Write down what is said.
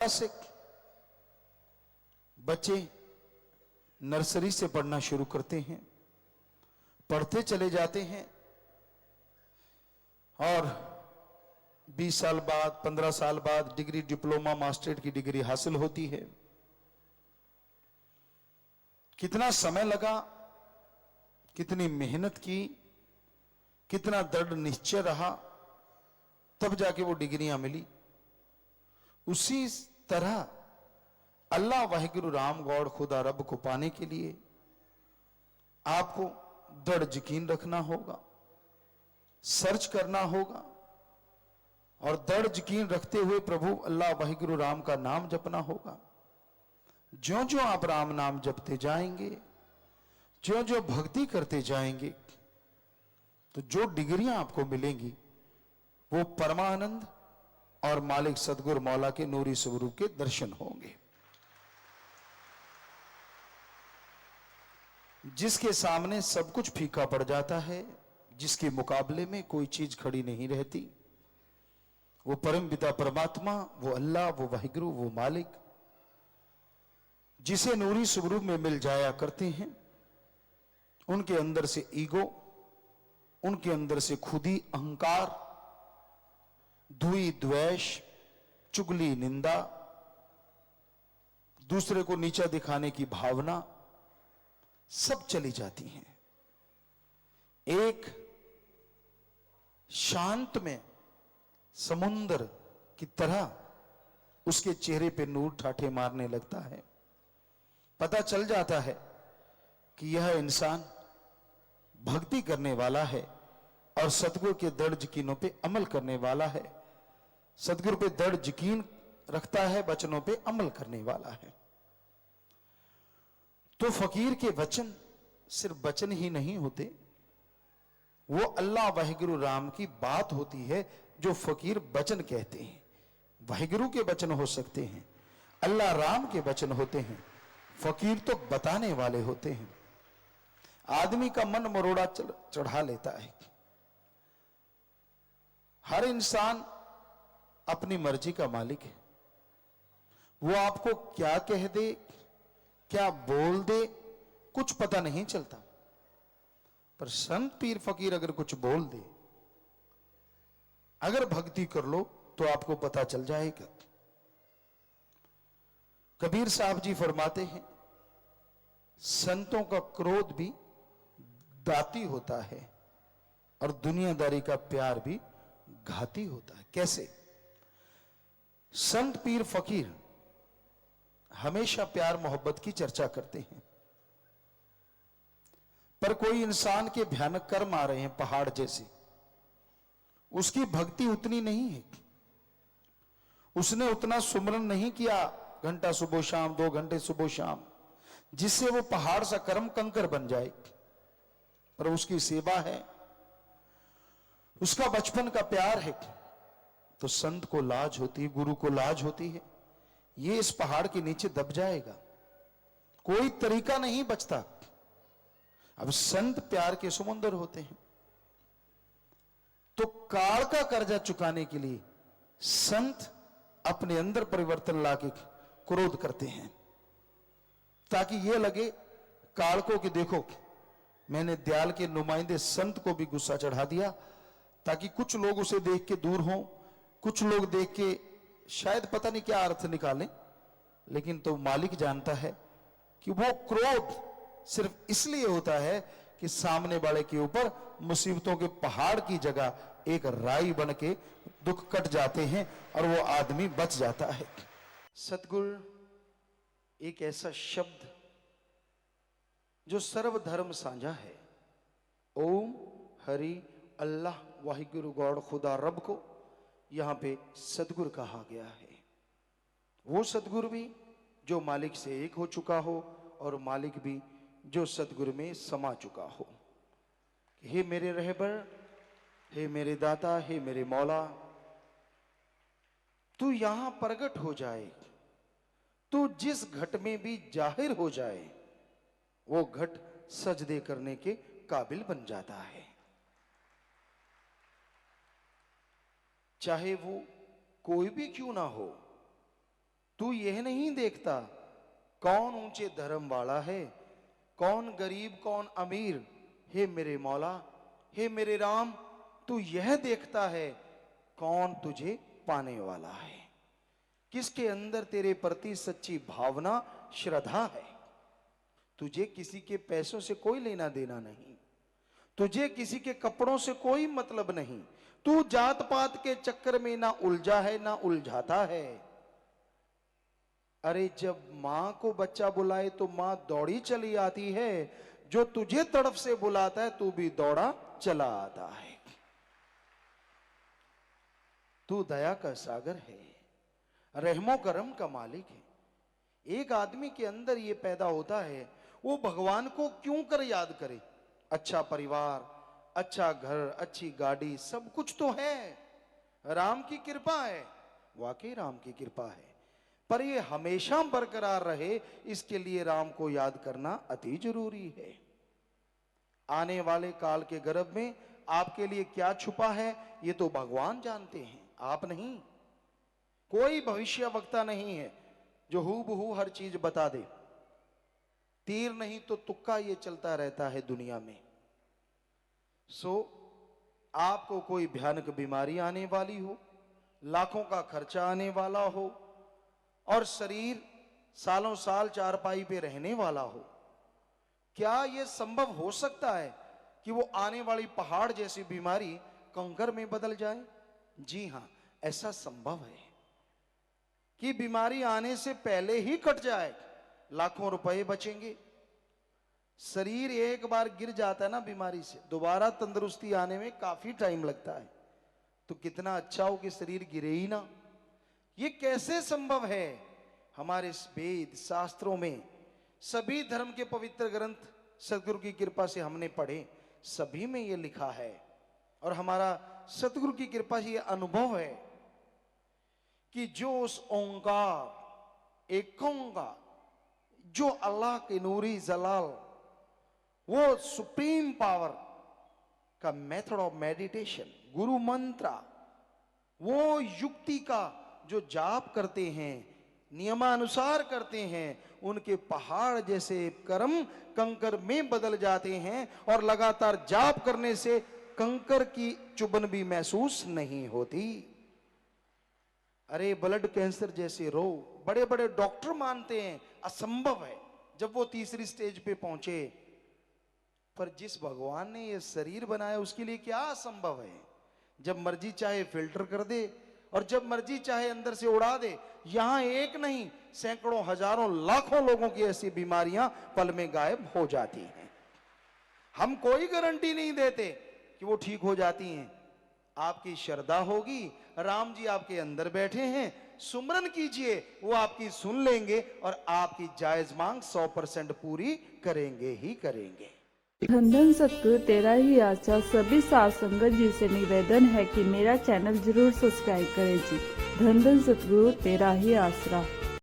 से बच्चे नर्सरी से पढ़ना शुरू करते हैं, पढ़ते चले जाते हैं और 20 साल बाद 15 साल बाद डिग्री, डिप्लोमा, मास्टरेट की डिग्री हासिल होती है। कितना समय लगा, कितनी मेहनत की, कितना दृढ़ निश्चय रहा, तब जाके वो डिग्रियां मिली। उसी तरह अल्लाह वाहिगुरु राम गौड़ खुदा रब को पाने के लिए आपको दृढ़ यकीन रखना होगा, सर्च करना होगा और दृढ़ यकीन रखते हुए प्रभु अल्लाह वाहिगुरु राम का नाम जपना होगा। ज्यों ज्यों आप राम नाम जपते जाएंगे, ज्यों ज्यों भक्ति करते जाएंगे, तो जो डिग्रियां आपको मिलेंगी वो परमानंद और मालिक सदगुरु मौला के नूरी स्वरूप के दर्शन होंगे। जिसके सामने सब कुछ फीका पड़ जाता है, जिसके मुकाबले में कोई चीज खड़ी नहीं रहती, वो परम पिता परमात्मा, वो अल्लाह, वो वाहिगुरु, वो मालिक, जिसे नूरी स्वरूप में मिल जाया करते हैं, उनके अंदर से ईगो, उनके अंदर से खुदी अहंकार, द्वेष, द्वेष, चुगली, निंदा, दूसरे को नीचा दिखाने की भावना सब चली जाती हैं। एक शांत में समुंदर की तरह उसके चेहरे पे नूर ठाठे मारने लगता है। पता चल जाता है कि यह इंसान भक्ति करने वाला है और सतगुरु के दृढ़ यकीनों पे अमल करने वाला है, सतगुरु पे दृढ़ यकीन रखता है, वचनों पे अमल करने वाला है। तो फकीर के वचन सिर्फ वचन ही नहीं होते, वो अल्लाह वाहिगुरु राम की बात होती है जो फकीर वचन कहते हैं। वाहिगुरु के वचन हो सकते हैं, अल्लाह राम के वचन होते हैं, फकीर तो बताने वाले होते हैं। आदमी का मन मरोड़ा चढ़ा लेता है। हर इंसान अपनी मर्जी का मालिक है। वो आपको क्या कह दे, क्या बोल दे, कुछ पता नहीं चलता। पर संत पीर फकीर अगर कुछ बोल दे, अगर भक्ति कर लो तो आपको पता चल जाएगा। कबीर साहब जी फरमाते हैं, संतों का क्रोध भी दाती होता है और दुनियादारी का प्यार भी घाती होता है। कैसे? संत पीर फकीर हमेशा प्यार मोहब्बत की चर्चा करते हैं, पर कोई इंसान के भयानक कर्म आ रहे हैं पहाड़ जैसे, उसकी भक्ति उतनी नहीं है, उसने उतना सुमरन नहीं किया घंटा सुबह शाम, 2 घंटे सुबह शाम, जिससे वो पहाड़ सा कर्म कंकर बन जाए। पर उसकी सेवा है, उसका बचपन का प्यार है, तो संत को लाज होती है, गुरु को लाज होती है, ये इस पहाड़ के नीचे दब जाएगा, कोई तरीका नहीं बचता। अब संत प्यार के समुंदर होते हैं, तो काल का कर्जा चुकाने के लिए संत अपने अंदर परिवर्तन लाके क्रोध करते हैं, ताकि यह लगे काल को कि देखो मैंने दयाल के नुमाइंदे संत को भी गुस्सा चढ़ा दिया, ताकि कुछ लोग उसे देख के दूर हों, कुछ लोग देख के शायद पता नहीं क्या अर्थ निकालें, लेकिन तो मालिक जानता है कि वो क्रोध सिर्फ इसलिए होता है कि सामने वाले के ऊपर मुसीबतों के पहाड़ की जगह एक राई बन के दुख कट जाते हैं और वो आदमी बच जाता है। सतगुरु एक ऐसा शब्द जो सर्वधर्म साझा है। ओम हरि अल्लाह वाहिगुरु गौड़ खुदा रब को यहां पे सतगुरु कहा गया है। वो सतगुरु भी जो मालिक से एक हो चुका हो और मालिक भी जो सतगुरु में समा चुका हो। हे मेरे रहबर, हे मेरे दाता, हे मेरे मौला, तू यहां प्रकट हो जाए, तू जिस घट में भी जाहिर हो जाए वो घट सजदे करने के काबिल बन जाता है। चाहे वो कोई भी क्यों ना हो, तू यह नहीं देखता कौन ऊंचे धर्म वाला है, कौन गरीब कौन अमीर। हे मेरे मौला, हे मेरे राम, तू यह देखता है कौन तुझे पाने वाला है, किसके अंदर तेरे प्रति सच्ची भावना श्रद्धा है। तुझे किसी के पैसों से कोई लेना देना नहीं, तुझे किसी के कपड़ों से कोई मतलब नहीं, तू जात पात के चक्कर में ना उलझा है ना उलझाता है। अरे जब मां को बच्चा बुलाए तो मां दौड़ी चली आती है, जो तुझे तड़फ से बुलाता है तू भी दौड़ा चला आता है। तू दया का सागर है, रहमो करम का मालिक है। एक आदमी के अंदर ये पैदा होता है, वो भगवान को क्यों कर याद करे। अच्छा परिवार, अच्छा घर, अच्छी गाड़ी, सब कुछ तो है, राम की कृपा है, वाकई राम की कृपा है, पर ये हमेशा बरकरार रहे इसके लिए राम को याद करना अति जरूरी है। आने वाले काल के गर्भ में आपके लिए क्या छुपा है ये तो भगवान जानते हैं, आप नहीं। कोई भविष्य वक्ता नहीं है जो हूबहू हर चीज बता दे। तीर नहीं तो तुक्का ये चलता रहता है दुनिया में। सो आपको कोई भयानक बीमारी आने वाली हो, लाखों का खर्चा आने वाला हो और शरीर सालों साल चारपाई पे रहने वाला हो, क्या यह संभव हो सकता है कि वो आने वाली पहाड़ जैसी बीमारी कंकर में बदल जाए? जी हां, ऐसा संभव है कि बीमारी आने से पहले ही कट जाए, लाखों रुपए बचेंगे। शरीर एक बार गिर जाता है ना बीमारी से, दोबारा तंदुरुस्ती आने में काफी टाइम लगता है। तो कितना अच्छा हो कि शरीर गिरे ही ना। ये कैसे संभव है? हमारे वेद शास्त्रों में, सभी धर्म के पवित्र ग्रंथ सदगुरु की कृपा से हमने पढ़े, सभी में ये लिखा है। और हमारा सदगुरु की कृपा से ये अनुभव है कि जो उस ओंकार एक ओंकार, जो अल्लाह के नूरी जलाल, वो सुप्रीम पावर का मेथड ऑफ मेडिटेशन, गुरु मंत्र, वो युक्ति का जो जाप करते हैं, नियमानुसार करते हैं, उनके पहाड़ जैसे कर्म कंकर में बदल जाते हैं और लगातार जाप करने से कंकर की चुभन भी महसूस नहीं होती। अरे ब्लड कैंसर जैसे रोग बड़े बड़े डॉक्टर मानते हैं असंभव है जब वो तीसरी स्टेज पे पहुंचे, पर जिस भगवान ने ये शरीर बनाया उसके लिए क्या असंभव है? जब मर्जी चाहे फिल्टर कर दे और जब मर्जी चाहे अंदर से उड़ा दे। यहां एक नहीं, सैकड़ों हजारों लाखों लोगों की ऐसी बीमारियां पल में गायब हो जाती हैं। हम कोई गारंटी नहीं देते कि वो ठीक हो जाती हैं। आपकी श्रद्धा होगी, राम जी आपके अंदर बैठे हैं, सुमरन कीजिए, वो आपकी सुन लेंगे और आपकी जायज मांग 100% पूरी करेंगे ही करेंगे। धन धन सतगुरु तेरा ही आशा सभी साथ संगत जी से निवेदन है कि मेरा चैनल जरूर सब्सक्राइब करें जी। धन धन सतगुरु तेरा ही आसरा।